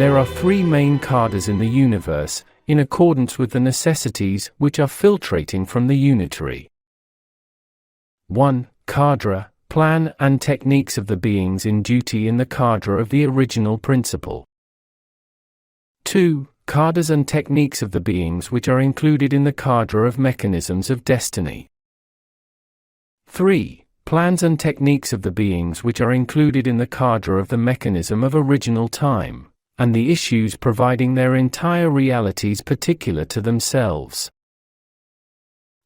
There are three main cadres in the universe, in accordance with the necessities which are filtrating from the unitary. 1. Cadre, plan and techniques of the beings in duty in the cadre of the original principle. 2. Cadres and techniques of the beings which are included in the cadre of mechanisms of destiny. 3. Plans and techniques of the beings which are included in the cadre of the mechanism of original time, and the issues providing their entire realities particular to themselves.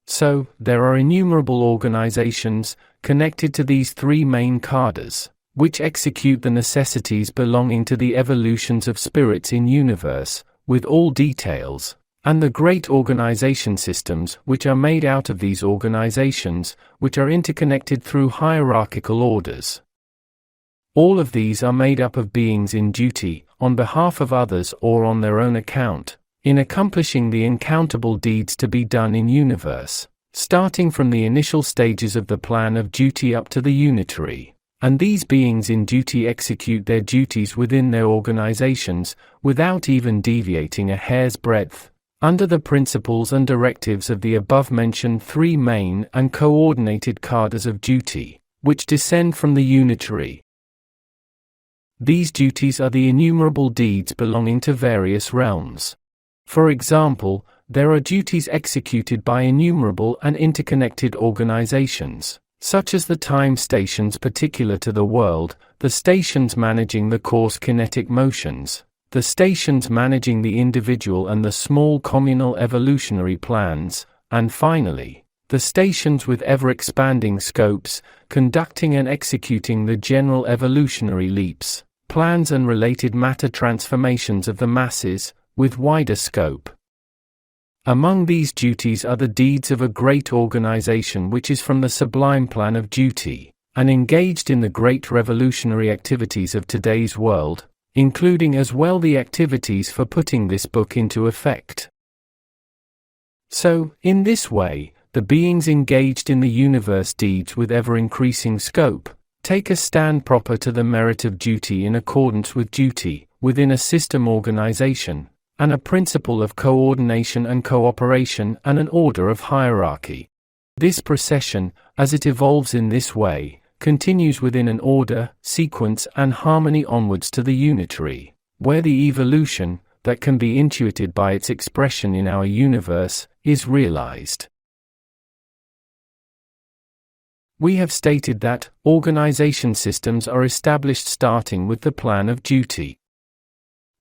So, there are innumerable organizations, connected to these three main cadres, which execute the necessities belonging to the evolutions of spirits in universe, with all details, and the great organization systems which are made out of these organizations, which are interconnected through hierarchical orders. All of these are made up of beings in duty, on behalf of others or on their own account, in accomplishing the uncountable deeds to be done in universe, starting from the initial stages of the plan of duty up to the unitary. And these beings in duty execute their duties within their organizations, without even deviating a hair's breadth, under the principles and directives of the above-mentioned three main and coordinated cadres of duty, which descend from the unitary. These duties are the innumerable deeds belonging to various realms. For example, there are duties executed by innumerable and interconnected organizations, such as the time stations particular to the world, the stations managing the coarse kinetic motions, the stations managing the individual and the small communal evolutionary plans, and finally, the stations with ever-expanding scopes, conducting and executing the general evolutionary leaps, plans and related matter transformations of the masses, with wider scope. Among these duties are the deeds of a great organization which is from the sublime plan of duty, and engaged in the great revolutionary activities of today's world, including as well the activities for putting this book into effect. So, in this way, the beings engaged in the universe deeds with ever-increasing scope, take a stand proper to the merit of duty in accordance with duty, within a system organization, and a principle of coordination and cooperation and an order of hierarchy. This procession, as it evolves in this way, continues within an order, sequence and harmony onwards to the unitary, where the evolution, that can be intuited by its expression in our universe, is realized. We have stated that organization systems are established starting with the plan of duty.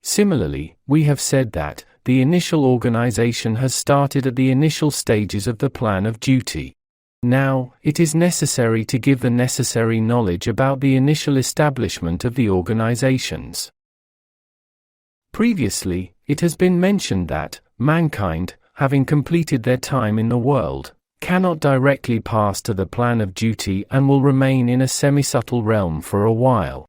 Similarly, we have said that the initial organization has started at the initial stages of the plan of duty. Now, it is necessary to give the necessary knowledge about the initial establishment of the organizations. Previously, it has been mentioned that mankind, having completed their time in the world, cannot directly pass to the plan of duty and will remain in a semi-subtle realm for a while.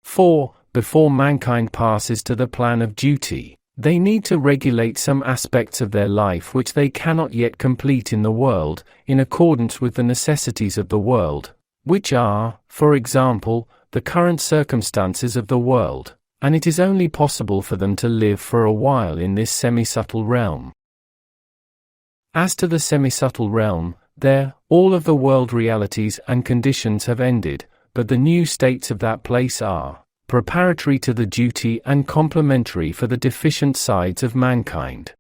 For, before mankind passes to the plan of duty, they need to regulate some aspects of their life which they cannot yet complete in the world, in accordance with the necessities of the world, which are, for example, the current circumstances of the world, and it is only possible for them to live for a while in this semi-subtle realm. As to the semi-subtle realm, there, all of the world realities and conditions have ended, but the new states of that place are preparatory to the duty and complementary for the deficient sides of mankind.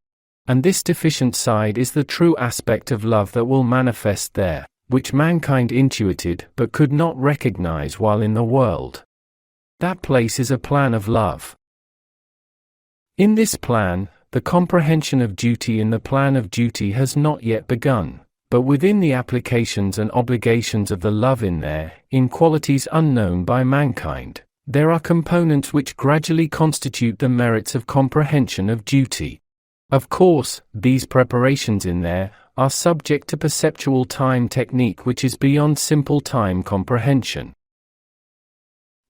And this deficient side is the true aspect of love that will manifest there, which mankind intuited but could not recognize while in the world. That place is a plan of love. In this plan, the comprehension of duty in the plan of duty has not yet begun, but within the applications and obligations of the love in there, in qualities unknown by mankind, there are components which gradually constitute the merits of comprehension of duty. Of course, these preparations in there are subject to perceptual time technique which is beyond simple time comprehension.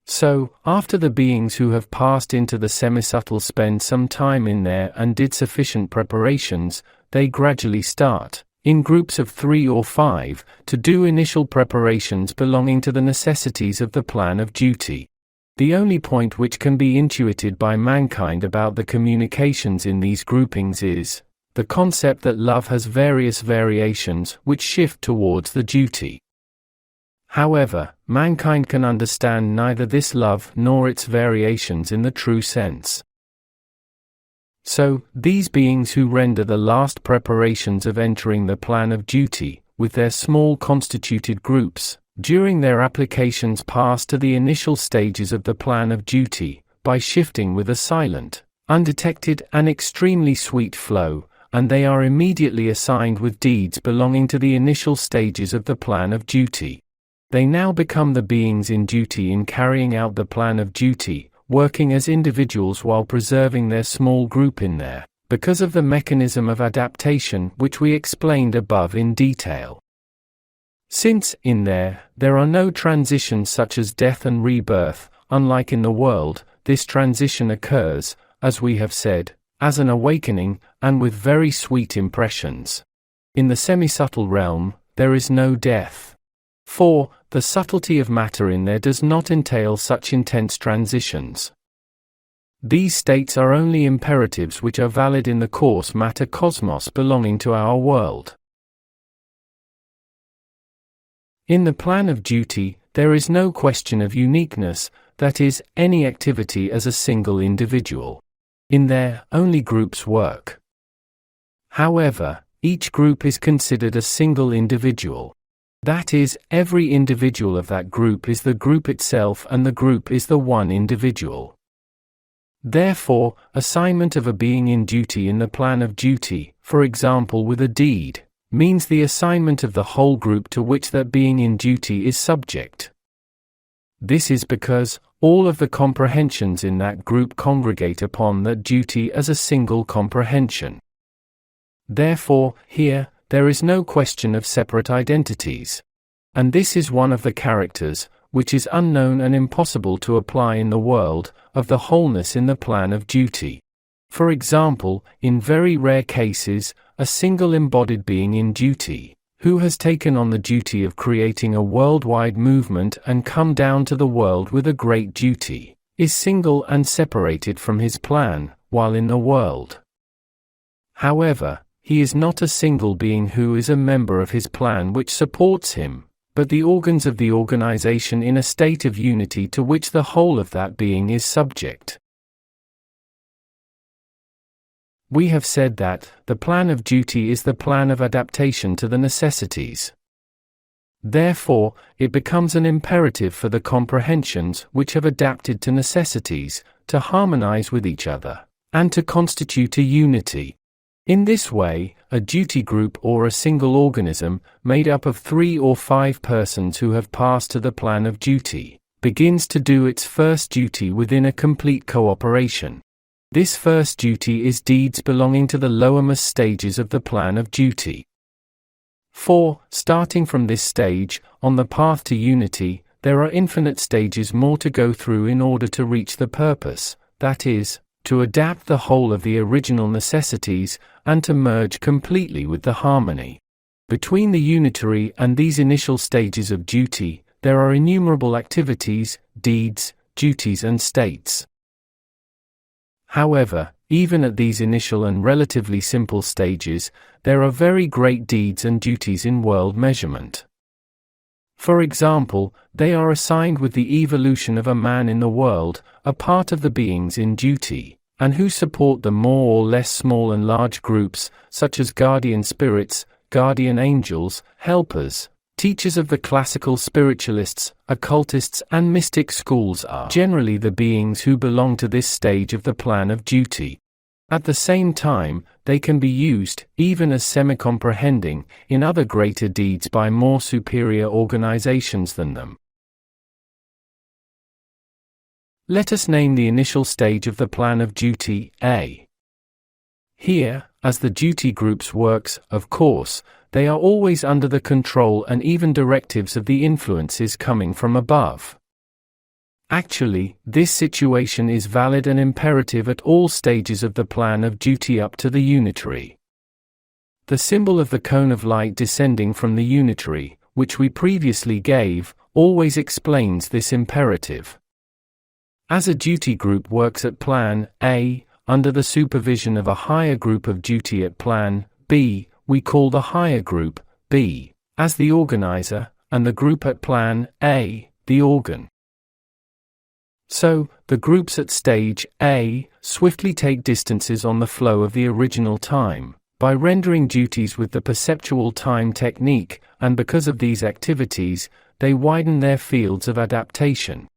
So, after the beings who have passed into the semi-subtle spend some time in there and did sufficient preparations, they gradually start, in groups of 3 or 5, to do initial preparations belonging to the necessities of the plan of duty. The only point which can be intuited by mankind about the communications in these groupings is the concept that love has various variations which shift towards the duty. However, mankind can understand neither this love nor its variations in the true sense. So, these beings who render the last preparations of entering the plan of duty, with their small constituted groups, during their applications pass to the initial stages of the plan of duty, by shifting with a silent, undetected and extremely sweet flow, and they are immediately assigned with deeds belonging to the initial stages of the plan of duty. They now become the beings in duty in carrying out the plan of duty, working as individuals while preserving their small group in there, because of the mechanism of adaptation which we explained above in detail. Since, in there are no transitions such as death and rebirth, unlike in the world, this transition occurs, as we have said, as an awakening, and with very sweet impressions. In the semi-subtle realm, there is no death. For, the subtlety of matter in there does not entail such intense transitions. These states are only imperatives which are valid in the coarse matter cosmos belonging to our world. In the plan of duty, there is no question of uniqueness, that is, any activity as a single individual. In there, only groups work. However, each group is considered a single individual. That is, every individual of that group is the group itself and the group is the one individual. Therefore, assignment of a being in duty in the plan of duty, for example with a deed, means the assignment of the whole group to which that being in duty is subject. This is because all of the comprehensions in that group congregate upon that duty as a single comprehension. Therefore, here, there is no question of separate identities. And this is one of the characters, which is unknown and impossible to apply in the world, of the wholeness in the plan of duty. For example, in very rare cases, a single embodied being in duty, who has taken on the duty of creating a worldwide movement and come down to the world with a great duty, is single and separated from his plan, while in the world. However, he is not a single being who is a member of his plan which supports him, but the organs of the organization in a state of unity to which the whole of that being is subject. We have said that the plan of duty is the plan of adaptation to the necessities. Therefore, it becomes an imperative for the comprehensions which have adapted to necessities, to harmonize with each other, and to constitute a unity. In this way, a duty group or a single organism, made up of 3 or 5 persons who have passed to the plan of duty, begins to do its first duty within a complete cooperation. This first duty is deeds belonging to the lowermost stages of the plan of duty. For, starting from this stage, on the path to unity, there are infinite stages more to go through in order to reach the purpose, that is, to adapt the whole of the original necessities, and to merge completely with the harmony. Between the unitary and these initial stages of duty, there are innumerable activities, deeds, duties and states. However, even at these initial and relatively simple stages, there are very great deeds and duties in world measurement. For example, they are assigned with the evolution of a man in the world, a part of the beings in duty, and who support the more or less small and large groups, such as guardian spirits, guardian angels, helpers. Teachers of the classical spiritualists, occultists and mystic schools are generally the beings who belong to this stage of the plan of duty. At the same time, they can be used, even as semi-comprehending, in other greater deeds by more superior organizations than them. Let us name the initial stage of the plan of duty, A. Here, as the duty groups works, of course, they are always under the control and even directives of the influences coming from above. Actually, this situation is valid and imperative at all stages of the plan of duty up to the unitary. The symbol of the cone of light descending from the unitary, which we previously gave, always explains this imperative. As a duty group works at Plan A, under the supervision of a higher group of duty at Plan B, we call the higher group B as the organizer, and the group at Plan A, the organ. So, the groups at stage A swiftly take distances on the flow of the original time, by rendering duties with the perceptual time technique, and because of these activities, they widen their fields of adaptation.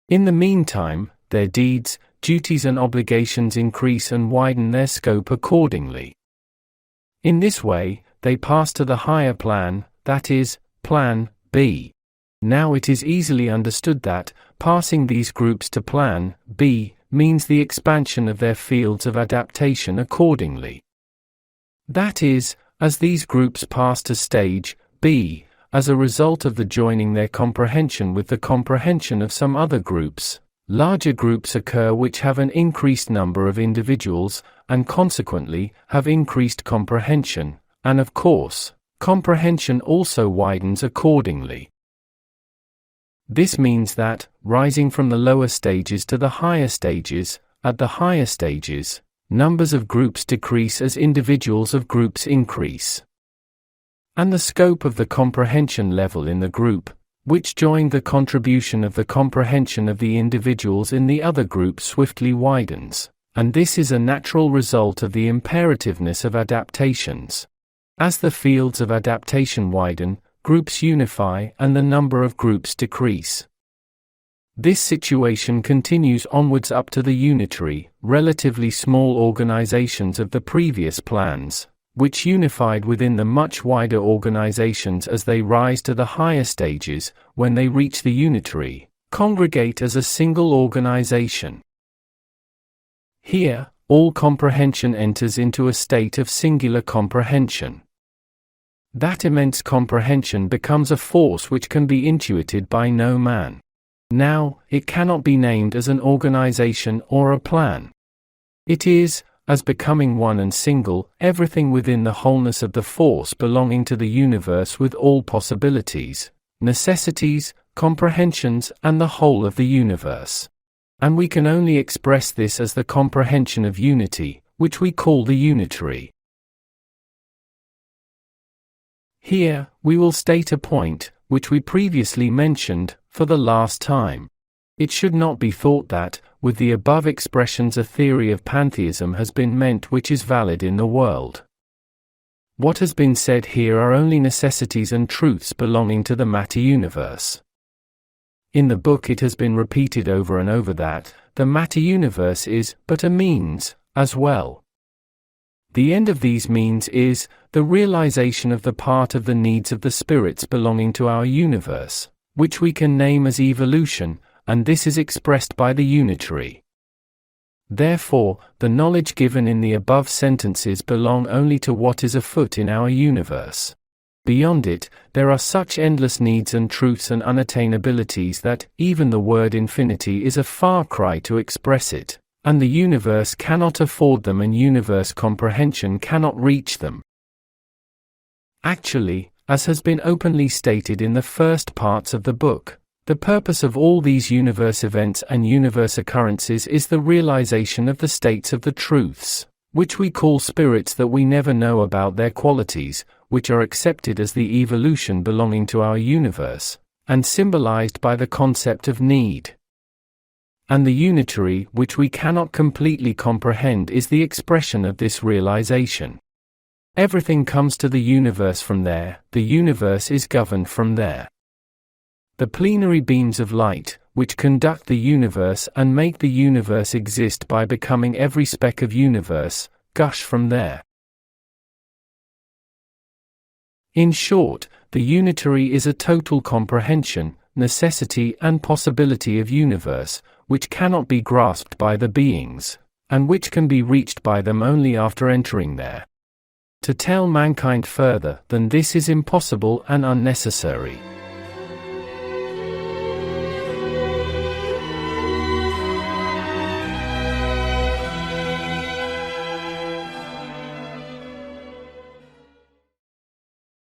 In the meantime, their deeds, duties and obligations increase and widen their scope accordingly. In this way, they pass to the higher plan, that is, Plan B. Now it is easily understood that, passing these groups to Plan B, means the expansion of their fields of adaptation accordingly. That is, as these groups pass to stage B, as a result of the joining their comprehension with the comprehension of some other groups, larger groups occur which have an increased number of individuals, and consequently, have increased comprehension, and of course, comprehension also widens accordingly. This means that, rising from the lower stages to the higher stages, at the higher stages, numbers of groups decrease as individuals of groups increase. And the scope of the comprehension level in the group, which joined the contribution of the comprehension of the individuals in the other group swiftly widens, and this is a natural result of the imperativeness of adaptations. As the fields of adaptation widen, groups unify and the number of groups decrease. This situation continues onwards up to the unitary, relatively small organizations of the previous plans, which unified within the much wider organizations as they rise to the higher stages, when they reach the unitary, congregate as a single organization. Here, all comprehension enters into a state of singular comprehension. That immense comprehension becomes a force which can be intuited by no man. Now, it cannot be named as an organization or a plan. It is, as becoming one and single, everything within the wholeness of the force belonging to the universe with all possibilities, necessities, comprehensions, and the whole of the universe. And we can only express this as the comprehension of unity, which we call the unitary. Here, we will state a point, which we previously mentioned, for the last time. It should not be thought that, with the above expressions, a theory of pantheism has been meant which is valid in the world. What has been said here are only necessities and truths belonging to the matter universe. In the book it has been repeated over and over that, the matter universe is but a means, as well. The end of these means is, the realization of the part of the needs of the spirits belonging to our universe, which we can name as evolution, and this is expressed by the unitary. Therefore, the knowledge given in the above sentences belong only to what is afoot in our universe. Beyond it, there are such endless needs and truths and unattainabilities that even the word infinity is a far cry to express it, and the universe cannot afford them and universe comprehension cannot reach them. Actually, as has been openly stated in the first parts of the book, the purpose of all these universe events and universe occurrences is the realization of the states of the truths, which we call spirits that we never know about their qualities, which are accepted as the evolution belonging to our universe, and symbolized by the concept of need. And the unitary, which we cannot completely comprehend, is the expression of this realization. Everything comes to the universe from there, the universe is governed from there. The plenary beams of light, which conduct the universe and make the universe exist by becoming every speck of universe, gush from there. In short, the unitary is a total comprehension, necessity and possibility of universe, which cannot be grasped by the beings, and which can be reached by them only after entering there. To tell mankind further than this is impossible and unnecessary.